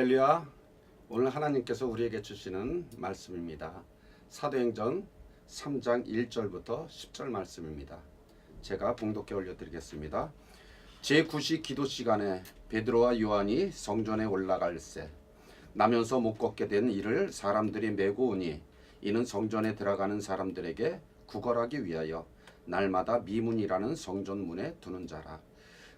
할렐루야. 오늘 하나님께서 우리에게 주시는 말씀입니다. 사도행전 3장 1절부터 10절 말씀입니다. 제가 봉독해 올려드리겠습니다. 제9시 기도 시간에 베드로와 요한이 성전에 올라갈새 나면서 못 걷게 된 이를 사람들이 메고 오니 이는 성전에 들어가는 사람들에게 구걸하기 위하여 날마다 미문이라는 성전문에 두는 자라.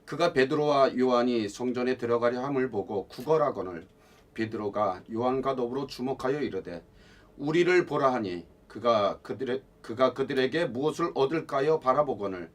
그가 베드로와 요한이 성전에 들어가려 함을 보고 구걸하거늘 베드로가 요한과 더불어 주목하여 이르되 우리를 보라 하니 그가 그들에게 무엇을 얻을까요 바라보거늘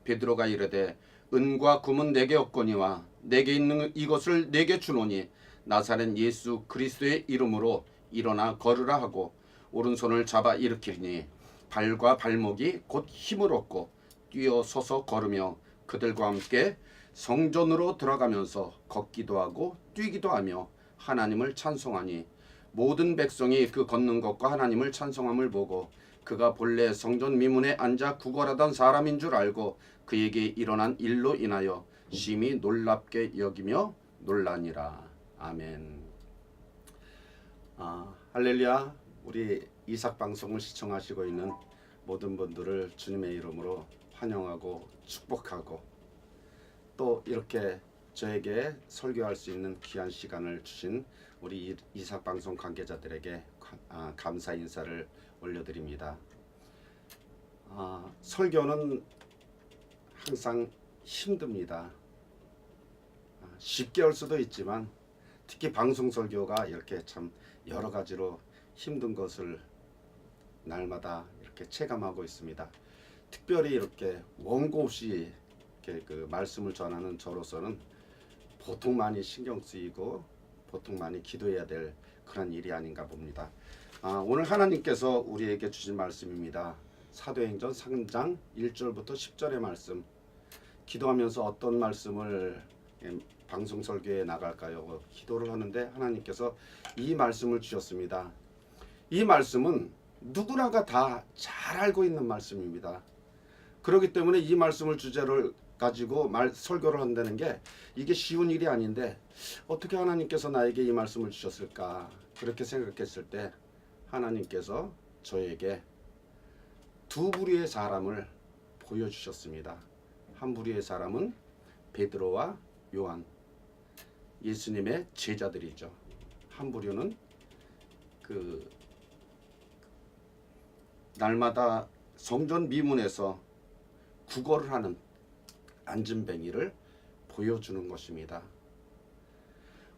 베드로가 이르되 은과 금은 내게 없거니와 내게 있는 이것을 내게 주노니 나사렛 예수 그리스도의 이름으로 일어나 걸으라 하고 오른손을 잡아 일으키니 발과 발목이 곧 힘을 얻고 뛰어 서서 걸으며 그들과 함께 성전으로 들어가면서 걷기도 하고 뛰기도 하며 하나님을 찬송하니 모든 백성이 그 걷는 것과 하나님을 찬송함을 보고 그가 본래 성전 미문에 앉아 구걸하던 사람인 줄 알고 그에게 일어난 일로 인하여 심히 놀랍게 여기며 놀라니라. 아멘. 할렐루야. 우리 이삭 방송을 시청하시고 있는 모든 분들을 주님의 이름으로 환영하고 축복하고 또 이렇게 저에게 설교할 수 있는 귀한 시간을 주신 우리 이삭 방송 관계자들에게 감사 인사를 올려드립니다. 설교는 항상 힘듭니다. 쉽게 할 수도 있지만 특히 방송 설교가 이렇게 참 여러 가지로 힘든 것을 날마다 이렇게 체감하고 있습니다. 특별히 이렇게 원고 없이 그 말씀을 전하는 저로서는 보통 많이 신경 쓰이고 보통 많이 기도해야 될 그런 일이 아닌가 봅니다. 오늘 하나님께서 우리에게 주신 말씀입니다. 사도행전 3장 1절부터 10절의 말씀. 기도하면서 어떤 말씀을 방송 설교에 나갈까요? 기도를 하는데 하나님께서 이 말씀을 주셨습니다. 이 말씀은 누구나가 다 잘 알고 있는 말씀입니다. 그렇기 때문에 이 말씀을 주제를 가지고 설교를 한다는 게 이게 쉬운 일이 아닌데 어떻게 하나님께서 나에게 이 말씀을 주셨을까 그렇게 생각했을 때 하나님께서 저에게 두 부류의 사람을 보여주셨습니다. 한 부류의 사람은 베드로와 요한, 예수님의 제자들이죠. 한 부류는 그 날마다 성전 미문에서 구걸을 하는 안진뱅이를 보여주는 것입니다.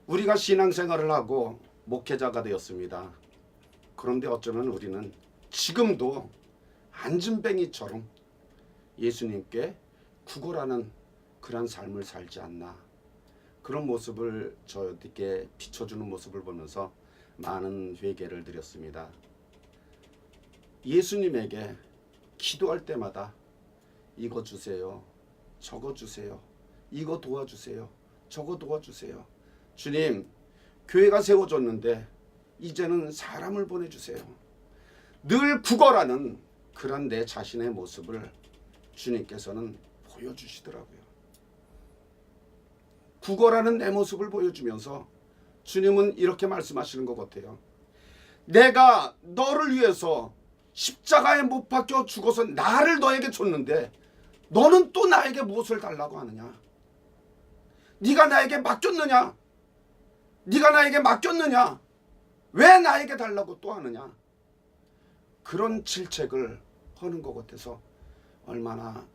우리가 신앙생활을 하고 목회자가 되었습니다. 그런데 어쩌면 우리는 지금도 안진뱅이처럼 예수님께 구걸하는 그런 삶을 살지 않나. 그런 모습을 저에게 비춰주는 모습을 보면서 많은 회개를 드렸습니다. 예수님에게 기도할 때마다 이거 주세요. 저거 주세요. 이거 도와주세요. 저거 도와주세요. 주님, 교회가 세워졌는데 이제는 사람을 보내주세요. 늘 구걸하는 그런 내 자신의 모습을 주님께서는 보여주시더라고요. 구걸하는 내 모습을 보여주면서 주님은 이렇게 말씀하시는 것 같아요. 내가 너를 위해서 십자가에 못 박혀 죽어서 나를 너에게 줬는데 너는 또 나에게 무엇을 달라고 하느냐? 네가 나에게 맡겼느냐? 네가 나에게 맡겼느냐? 왜 나에게 달라고 또 하느냐? 그런 질책을 하는 것 같아서 얼마나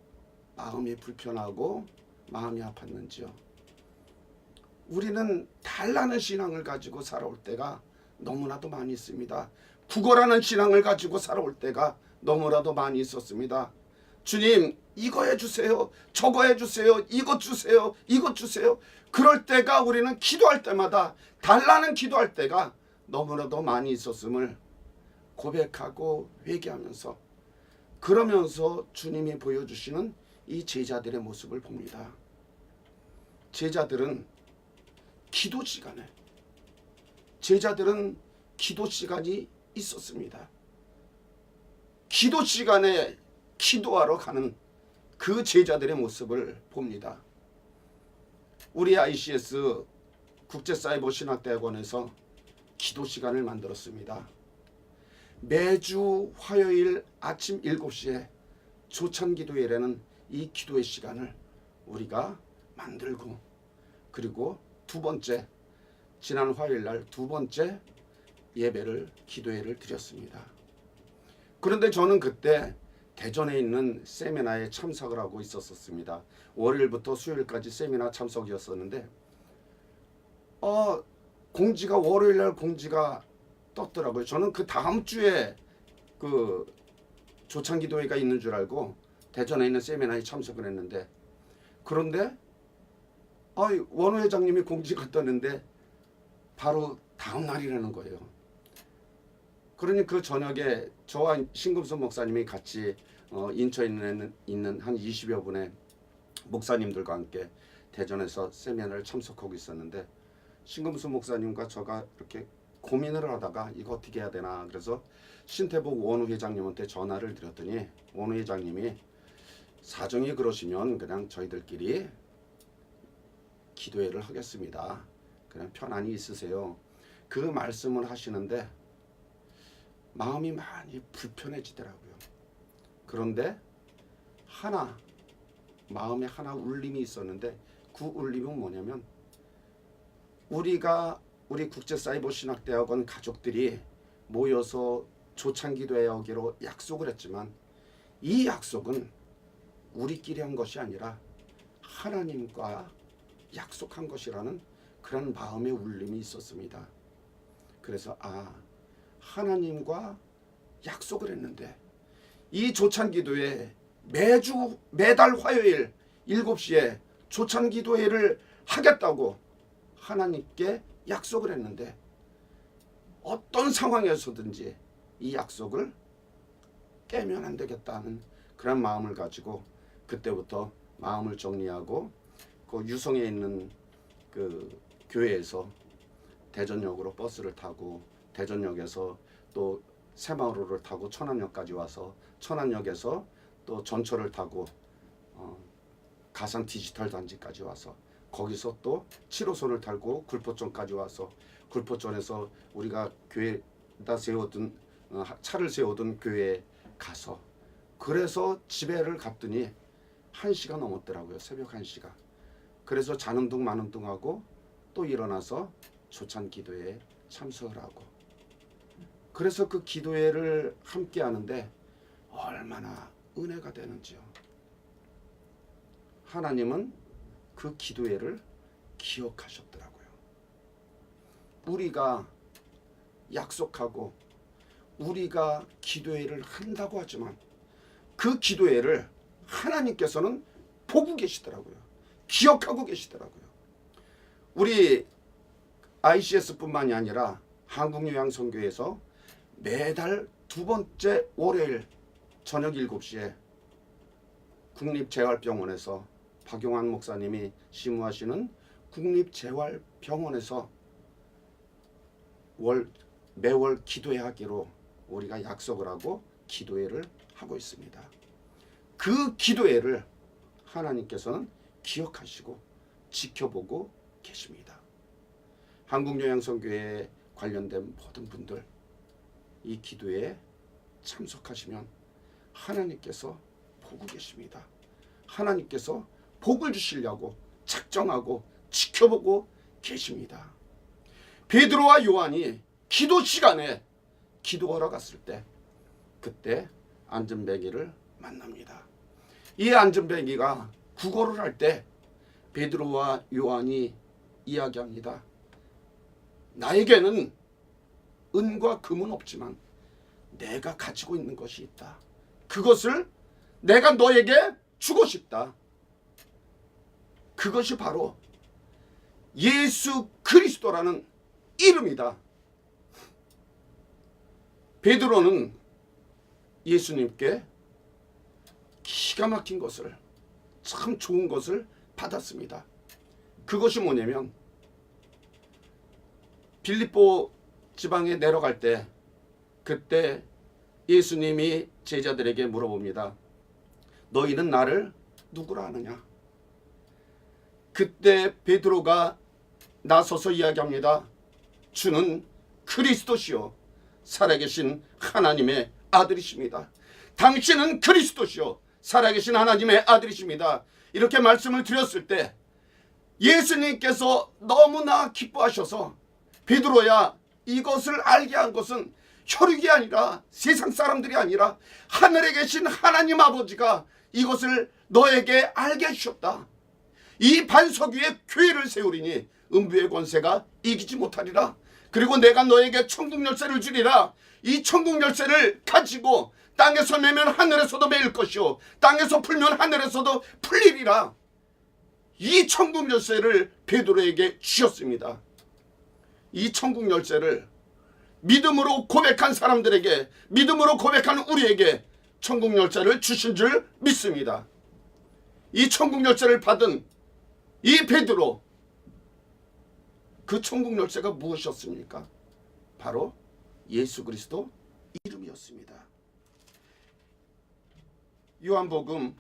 마음이 불편하고 마음이 아팠는지요. 우리는 달라는 신앙을 가지고 살아올 때가 너무나도 많이 있습니다. 구걸하는 신앙을 가지고 살아올 때가 너무나도 많이 있었습니다. 주님, 이거 해주세요. 저거 해주세요. 이것 주세요. 이것 주세요. 그럴 때가 우리는 기도할 때마다 달라는 기도할 때가 너무나도 많이 있었음을 고백하고 회개하면서 그러면서 주님이 보여주시는 이 제자들의 모습을 봅니다. 제자들은 기도 시간이 있었습니다. 기도 시간에 기도하러 가는 그 제자들의 모습을 봅니다. 우리 ICS 국제사이버신학대학원에서 기도 시간을 만들었습니다. 매주 화요일 아침 7시에 조찬기도회라는 이 기도의 시간을 우리가 만들고, 그리고 두 번째, 지난 화요일 날 두 번째 예배를, 기도회를 드렸습니다. 그런데 저는 그때 대전에 있는 세미나에 참석을 하고 있었습니다. 월요일부터 수요일까지 세미나 참석이었었는데 공지가, 월요일 날 공지가 떴더라고요. 저는 그 다음 주에 그 조찬기도회가 있는 줄 알고 대전에 있는 세미나에 참석을 했는데, 그런데 원우 회장님이 공지가 떴는데 바로 다음 날이라는 거예요. 그러니 그 저녁에 저와 신금수 목사님이 같이 인천에 있는 한 20여 분의 목사님들과 함께 대전에서 세미나를 참석하고 있었는데, 신금수 목사님과 저가 이렇게 고민을 하다가 이거 어떻게 해야 되나, 그래서 신태복 원우 회장님한테 전화를 드렸더니 원우 회장님이 사정이 그러시면 그냥 저희들끼리 기도회를 하겠습니다. 그냥 편안히 있으세요. 그 말씀을 하시는데 마음이 많이 불편해지더라고요. 그런데 마음에 하나 울림이 있었는데, 그 울림은 뭐냐면, 우리 국제사이버신학대학원 가족들이 모여서 조찬기도회 하기로 약속을 했지만, 이 약속은 우리끼리 한 것이 아니라 하나님과 약속한 것이라는 그런 마음의 울림이 있었습니다. 그래서 하나님과 약속을 했는데 이 조찬기도회 매달 화요일 7시에 조찬기도회를 하겠다고 하나님께 약속을 했는데, 어떤 상황에서든지 이 약속을 깨면 안 되겠다는 그런 마음을 가지고 그때부터 마음을 정리하고 그 유성에 있는 그 교회에서 대전역으로 버스를 타고, 대전역에서 또 새마을호를 타고 천안역까지 와서, 천안역에서 또 전철을 타고 가산 디지털 단지까지 와서, 거기서 또 7호선을 타고 굴포천까지 와서, 굴포천에서 우리가 교회에다 세우던 차를 세우던 교회에 가서, 그래서 집에를 갔더니 1시가 넘었더라고요. 새벽 1시가. 그래서 자는 둥 마는 둥 하고 또 일어나서 조찬기도회에 참석을 하고, 그래서 그 기도회를 함께 하는데 얼마나 은혜가 되는지요. 하나님은 그 기도회를 기억하셨더라고요. 우리가 약속하고 우리가 기도회를 한다고 하지만 그 기도회를 하나님께서는 보고 계시더라고요. 기억하고 계시더라고요. 우리 ICS뿐만이 아니라 한국요양선교회에서 매달 두 번째 월요일 저녁 7시에 국립재활병원에서 박용환 목사님이 심우하시는 국립재활병원에서 매월 기도회 하기로 우리가 약속을 하고 기도회를 하고 있습니다. 그 기도회를 하나님께서는 기억하시고 지켜보고 계십니다. 한국요양선교회에 관련된 모든 분들, 이 기도회에 참석하시면 하나님께서 보고 계십니다. 하나님께서 복을 주시려고 작정하고 지켜보고 계십니다. 베드로와 요한이 기도 시간에 기도하러 갔을 때, 그때 안전뱅이를 만납니다. 이 안전뱅이가 구걸을 할 때 베드로와 요한이 이야기합니다. 나에게는 은과 금은 없지만 내가 가지고 있는 것이 있다. 그것을 내가 너에게 주고 싶다. 그것이 바로 예수 그리스도라는 이름이다. 베드로는 예수님께 기가 막힌 것을, 참 좋은 것을 받았습니다. 그것이 뭐냐면, 빌립보 지방에 내려갈 때, 그때 예수님이 제자들에게 물어봅니다. 너희는 나를 누구라 하느냐? 그때 베드로가 나서서 이야기합니다. 주는 그리스도시요 살아계신 하나님의 아들이십니다. 당신은 그리스도시요 살아계신 하나님의 아들이십니다. 이렇게 말씀을 드렸을 때 예수님께서 너무나 기뻐하셔서 베드로야, 이것을 알게 한 것은 혈육이 아니라 세상 사람들이 아니라 하늘에 계신 하나님 아버지가 이것을 너에게 알게 해주셨다. 이 반석 위에 교회를 세우리니 음부의 권세가 이기지 못하리라. 그리고 내가 너에게 천국 열쇠를 주리라. 이 천국 열쇠를 가지고 땅에서 매면 하늘에서도 매일 것이요 땅에서 풀면 하늘에서도 풀리리라. 이 천국 열쇠를 베드로에게 주셨습니다. 이 천국 열쇠를 믿음으로 고백한 사람들에게, 믿음으로 고백한 우리에게 천국 열쇠를 주신 줄 믿습니다. 이 천국 열쇠를 받은 이 베드로, 그 천국 열쇠가 무엇이었습니까? 바로 예수 그리스도 이름이었습니다. 요한복음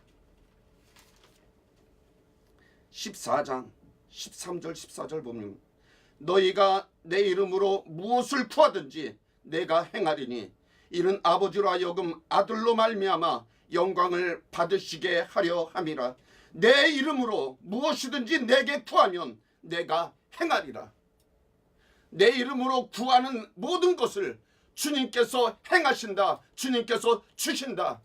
14장 13절 14절 보면 너희가 내 이름으로 무엇을 구하든지 내가 행하리니 이는 아버지로 하여금 아들로 말미암아 영광을 받으시게 하려 함이라. 내 이름으로 무엇이든지 내게 구하면 내가 행하리라. 내 이름으로 구하는 모든 것을 주님께서 행하신다. 주님께서 주신다.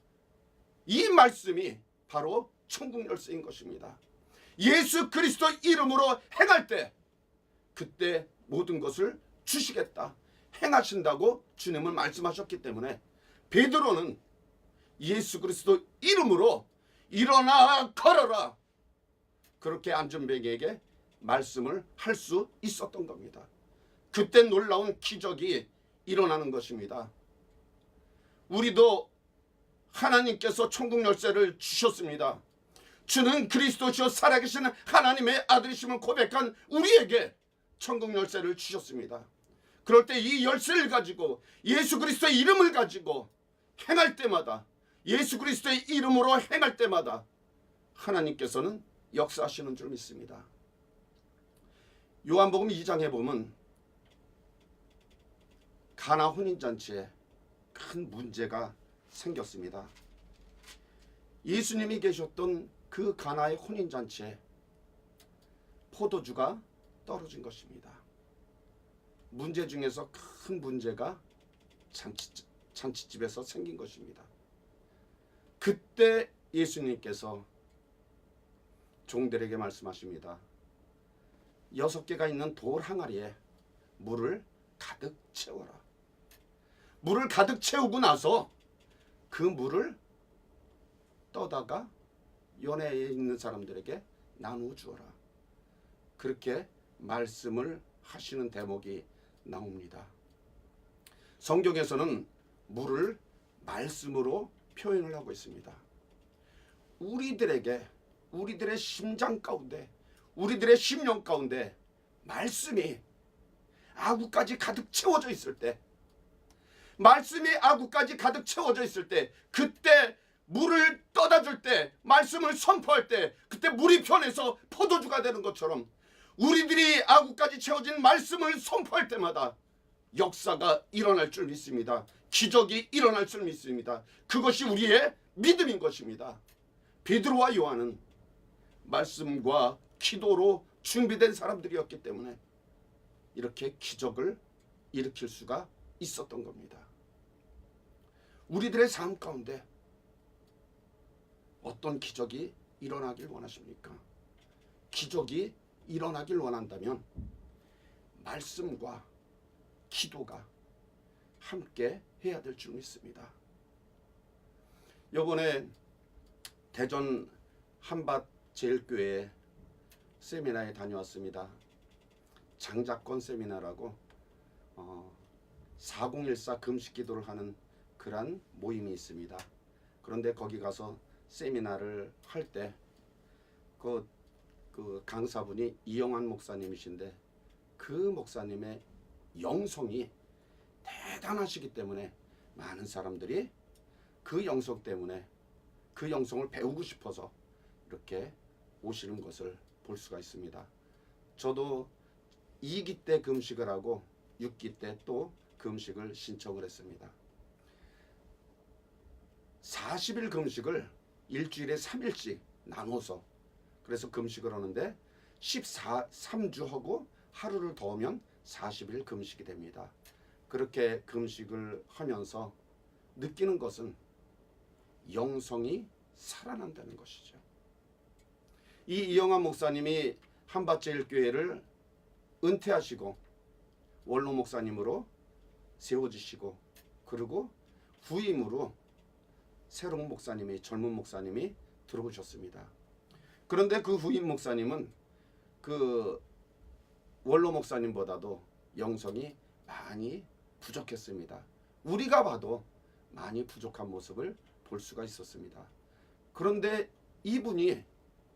이 말씀이 바로 천국 열쇠인 것입니다. 예수 그리스도 이름으로 행할 때 그때 모든 것을 주시겠다, 행하신다고 주님은 말씀하셨기 때문에 베드로는 예수 그리스도 이름으로 일어나 걸어라, 그렇게 안전뱅이에게 말씀을 할 수 있었던 겁니다. 그때 놀라운 기적이 일어나는 것입니다. 우리도 하나님께서 천국 열쇠를 주셨습니다. 주는 그리스도시요 살아계신 하나님의 아들이심을 고백한 우리에게 천국 열쇠를 주셨습니다. 그럴 때 이 열쇠를 가지고 예수 그리스도의 이름을 가지고 행할 때마다, 예수 그리스도의 이름으로 행할 때마다 하나님께서는 역사하시는 줄 믿습니다. 요한복음 2장에 보면 가나 혼인잔치에 큰 문제가 생겼습니다. 예수님이 계셨던 그 가나의 혼인잔치에 포도주가 떨어진 것입니다. 문제 중에서 큰 문제가 잔치집에서 생긴 것입니다. 그때 예수님께서 종들에게 말씀하십니다. 6개가 있는 돌 항아리에 물을 가득 채워라. 물을 가득 채우고 나서 그 물을 떠다가 연회에 있는 사람들에게 나누어 주어라. 그렇게 말씀을 하시는 대목이 나옵니다. 성경에서는 물을 말씀으로 표현을 하고 있습니다. 우리들에게, 우리들의 심장 가운데, 우리들의 심령 가운데 말씀이 아구까지 가득 채워져 있을 때, 말씀이 아구까지 가득 채워져 있을 때, 그때 물을 떠다 줄 때, 말씀을 선포할 때, 그때 물이 변해서 포도주가 되는 것처럼 우리들이 아구까지 채워진 말씀을 선포할 때마다 역사가 일어날 줄 믿습니다. 기적이 일어날 줄 믿습니다. 그것이 우리의 믿음인 것입니다. 베드로와 요한은 말씀과 기도로 준비된 사람들이었기 때문에 이렇게 기적을 일으킬 수가 있었던 겁니다. 우리들의 삶 가운데 어떤 기적이 일어나길 원하십니까? 기적이 일어나길 원한다면 말씀과 기도가 함께 해야 될 줄 믿습니다. 이번에 대전 한밭제일교회 세미나에 다녀왔습니다. 장자권 세미나라고 4014 금식기도를 하는 그런 모임이 있습니다. 그런데 거기 가서 세미나를 할 때 그 강사분이 이영환 목사님이신데 그 목사님의 영성이 대단하시기 때문에 많은 사람들이 그 영성 때문에 그 영성을 배우고 싶어서 이렇게 오시는 것을 볼 수가 있습니다. 저도 2기 때 금식을 하고 6기 때 또 금식을 신청을 했습니다. 40일 금식을 일주일에 3일씩 나눠서 그래서 금식을 하는데 3주 하고 하루를 더 하면 40일 금식이 됩니다. 그렇게 금식을 하면서 느끼는 것은 영성이 살아난다는 것이죠. 이 이영환 목사님이 한밭제일교회를 은퇴하시고 원로 목사님으로 세워지시고 그리고 후임으로 새로운 목사님이 젊은 목사님이 들어오셨습니다. 그런데 그 후임 목사님은 그 원로 목사님보다도 영성이 많이 부족했습니다. 우리가 봐도 많이 부족한 모습을 볼 수가 있었습니다. 그런데 이분이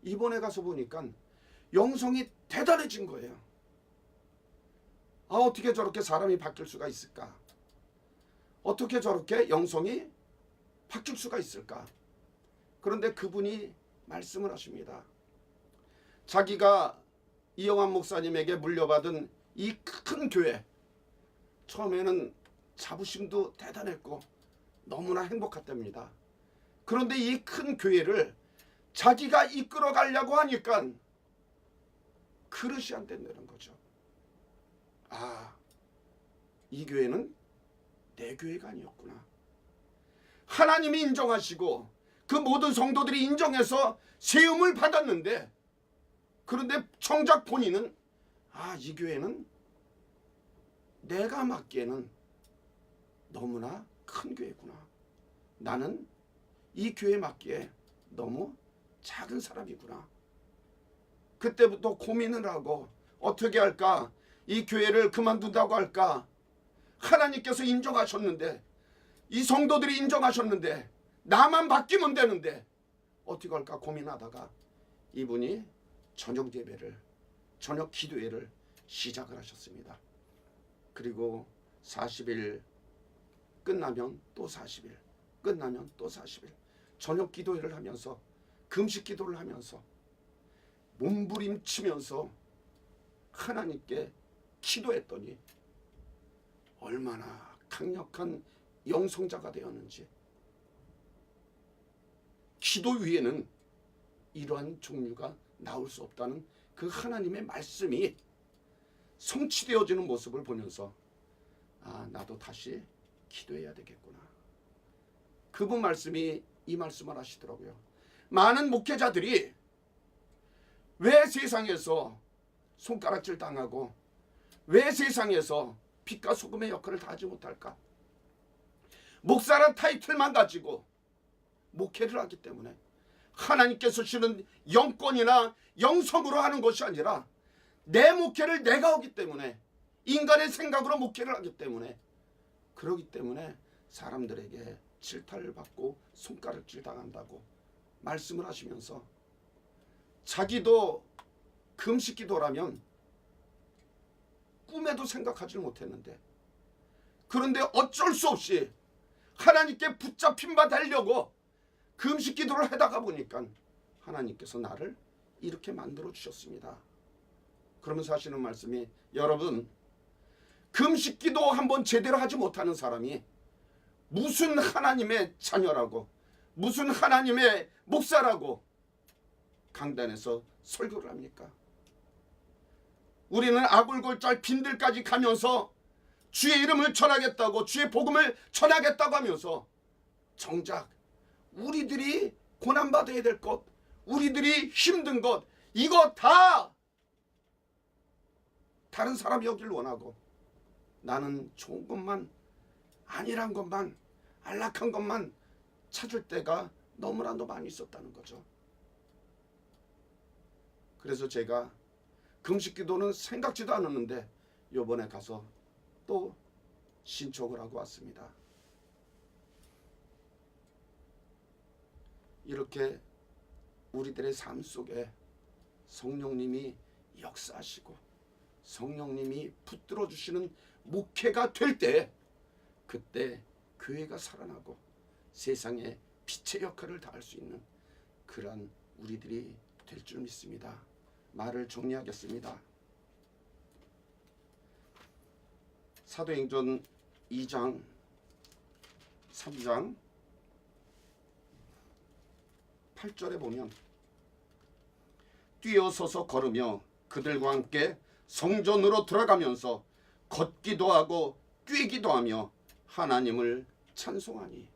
이번에 가서 보니까 영성이 대단해진 거예요. 어떻게 저렇게 사람이 바뀔 수가 있을까? 어떻게 저렇게 영성이 바뀔 수가 있을까? 그런데 그분이 말씀을 하십니다. 자기가 이영환 목사님에게 물려받은 이 큰 교회, 처음에는 자부심도 대단했고 너무나 행복했답니다. 그런데 이 큰 교회를 자기가 이끌어 가려고 하니까 그릇이 안 된다는 거죠. 이 교회는 내 교회가 아니었구나. 하나님이 인정하시고 그 모든 성도들이 인정해서 세움을 받았는데, 그런데 정작 본인은 이 교회는 내가 맡기에는 너무나 큰 교회구나. 나는 이 교회 맡기에 너무 작은 사람이구나. 그때부터 고민을 하고 어떻게 할까? 이 교회를 그만둔다고 할까? 하나님께서 인정하셨는데, 이 성도들이 인정하셨는데 나만 바뀌면 되는데 어떻게 할까 고민하다가 이분이 저녁 예배를, 저녁 기도회를 시작을 하셨습니다. 그리고 40일 끝나면 또 40일, 끝나면 또 40일 저녁 기도회를 하면서 금식 기도를 하면서 몸부림치면서 하나님께 기도했더니 얼마나 강력한 영성자가 되었는지. 기도 위에는 이러한 종류가 나올 수 없다는 그 하나님의 말씀이 성취되어지는 모습을 보면서 나도 다시 기도해야 되겠구나. 그분 말씀이 이 말씀을 하시더라고요. 많은 목회자들이 왜 세상에서 손가락질 당하고 왜 세상에서 빛과 소금의 역할을 다하지 못할까? 목사란 타이틀만 가지고 목회를 하기 때문에, 하나님께서 주는 영권이나 영성으로 하는 것이 아니라 내 목회를 내가 하기 때문에, 인간의 생각으로 목회를 하기 때문에, 그러기 때문에 사람들에게 질타를 받고 손가락질 당한다고 말씀을 하시면서, 자기도 금식 기도라면 꿈에도 생각하지 못했는데, 그런데 어쩔 수 없이 하나님께 붙잡힌 바 되려고 금식 기도를 하다가 보니까 하나님께서 나를 이렇게 만들어 주셨습니다. 그러면서 하시는 말씀이, 여러분, 금식 기도 한번 제대로 하지 못하는 사람이 무슨 하나님의 자녀라고, 무슨 하나님의 목사라고 강단에서 설교를 합니까? 우리는 아굴골절 빈들까지 가면서 주의 이름을 전하겠다고, 주의 복음을 전하겠다고 하면서 정작 우리들이 고난받아야 될 것, 우리들이 힘든 것, 이거 다 다른 사람이 여길 원하고 나는 좋은 것만, 안일한 것만, 안락한 것만 찾을 때가 너무나도 많이 있었다는 거죠. 그래서 제가 금식 기도는 생각지도 않았는데 요번에 가서 또 신청을 하고 왔습니다. 이렇게 우리들의 삶 속에 성령님이 역사하시고 성령님이 붙들어 주시는 목회가 될 때, 그때 교회가 살아나고 세상에 빛의 역할을 다할 수 있는 그러한 우리들이 될 줄 믿습니다. 말을 정리하겠습니다. 사도행전 2장 3장 8절에 보면 뛰어서서 걸으며 그들과 함께 성전으로 들어가면서 걷기도 하고 뛰기도 하며 하나님을 찬송하니,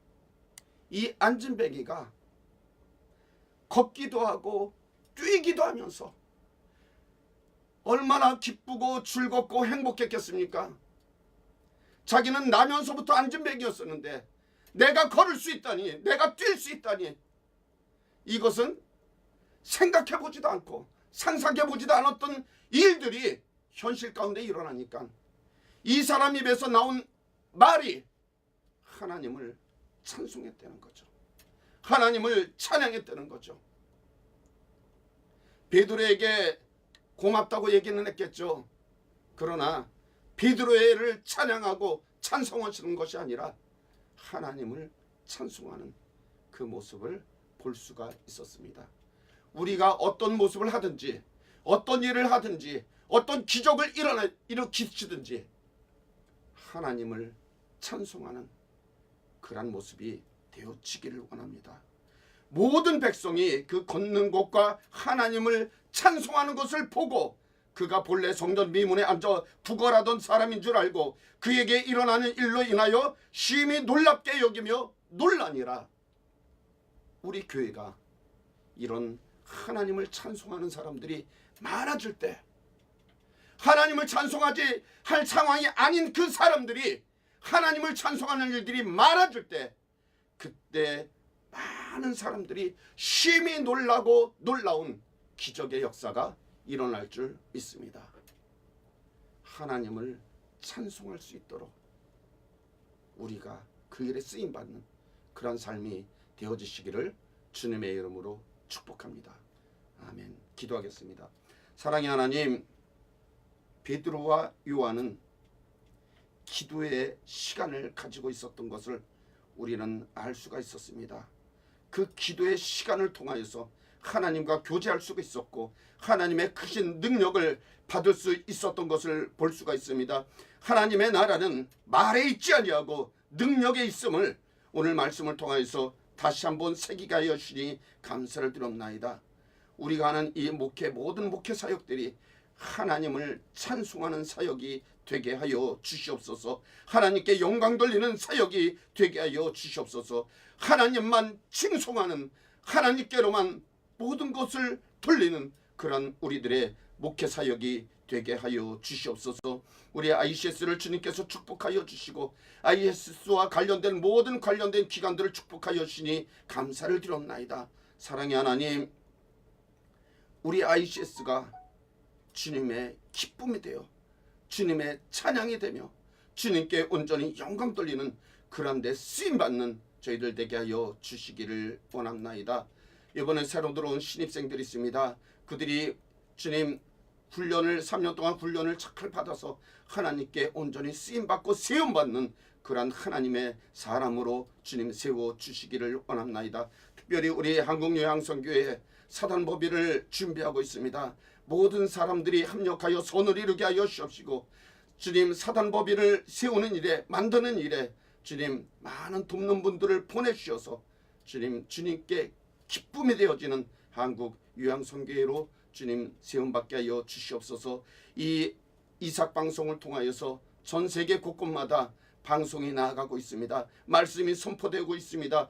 이 안진뱅이가 걷기도 하고 뛰기도 하면서 얼마나 기쁘고 즐겁고 행복했겠습니까? 자기는 나면서부터 안진뱅이였었는데 내가 걸을 수 있다니, 내가 뛸 수 있다니, 이것은 생각해보지도 않고 상상해보지도 않았던 일들이 현실 가운데 일어나니까 이 사람 입에서 나온 말이 하나님을 찬송했다는 거죠. 하나님을 찬양했다는 거죠. 베드로에게 고맙다고 얘기는 했겠죠. 그러나 베드로를 찬양하고 찬송하시는 것이 아니라 하나님을 찬송하는 그 모습을 볼 수가 있었습니다. 우리가 어떤 모습을 하든지, 어떤 일을 하든지, 어떤 기적을 일으키시든지 하나님을 찬송하는 그러한 모습이 되어지기를 원합니다. 모든 백성이 그 걷는 곳과 하나님을 찬송하는 것을 보고 그가 본래 성전 미문에 앉아 구걸하던 사람인 줄 알고 그에게 일어나는 일로 인하여 심히 놀랍게 여기며 놀라니라. 우리 교회가 이런 하나님을 찬송하는 사람들이 많아질 때, 하나님을 찬송하지 할 상황이 아닌 그 사람들이 하나님을 찬송하는 일들이 많아질 때, 그때 많은 사람들이 심히 놀라고 놀라운 기적의 역사가 일어날 줄 믿습니다. 하나님을 찬송할 수 있도록 우리가 그 일에 쓰임받는 그런 삶이 되어지시기를 주님의 이름으로 축복합니다. 아멘. 기도하겠습니다. 사랑의 하나님, 베드로와 요한은 기도의 시간을 가지고 있었던 것을 우리는 알 수가 있었습니다. 그 기도의 시간을 통하여서 하나님과 교제할 수가 있었고 하나님의 크신 능력을 받을 수 있었던 것을 볼 수가 있습니다. 하나님의 나라는 말에 있지 아니하고 능력에 있음을 오늘 말씀을 통하여서 다시 한번 새기게 하여 주시니 감사를 드립나이다. 우리가 하는 이 목회, 모든 목회 사역들이 하나님을 찬송하는 사역이 되게 하여 주시옵소서. 하나님께 영광 돌리는 사역이 되게 하여 주시옵소서. 하나님만 칭송하는, 하나님께로만 모든 것을 돌리는 그런 우리들의 목회 사역이 되게 하여 주시옵소서. 우리 ICS를 주님께서 축복하여 주시고 ICS와 관련된 모든 관련된 기관들을 축복하여 주시니 감사를 드립나이다. 사랑의 하나님, 우리 ICS가 주님의 기쁨이 되어 주님의 찬양이 되며 주님께 온전히 영광 돌리는 그런 데 쓰임받는 저희들 되게 하여 주시기를 원합나이다. 이번에 새로 들어온 신입생들이 있습니다. 그들이 주님 훈련을 3년 동안 훈련을 잘 받아서 하나님께 온전히 쓰임받고 세움받는 그러한 하나님의 사람으로 주님 세워주시기를 원합나이다. 특별히 우리 한국요양선교회 사단법위를 준비하고 있습니다. 모든 사람들이 합력하여 선을 이루게 하여 주옵시고 주님 사단법위를 세우는 일에, 만드는 일에 주님 많은 돕는 분들을 보내주셔서 주님께 기쁨이 되어지는 한국 요양선교회로 주님 세움받게 하여 주시옵소서. 이 이삭방송을 통하여서 전 세계 곳곳마다 방송이 나아가고 있습니다. 말씀이 선포되고 있습니다.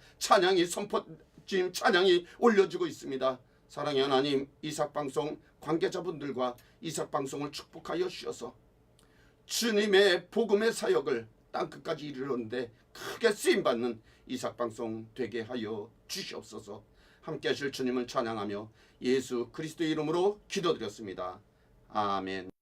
주님 찬양이 올려지고 있습니다. 사랑의 하나님, 이삭방송 관계자분들과 이삭방송을 축복하여 주셔서 주님의 복음의 사역을 땅끝까지 이르는데 크게 쓰임받는 이삭방송 되게 하여 주시옵소서. 함께 하실 주님을 찬양하며 예수 그리스도의 이름으로 기도드렸습니다. 아멘.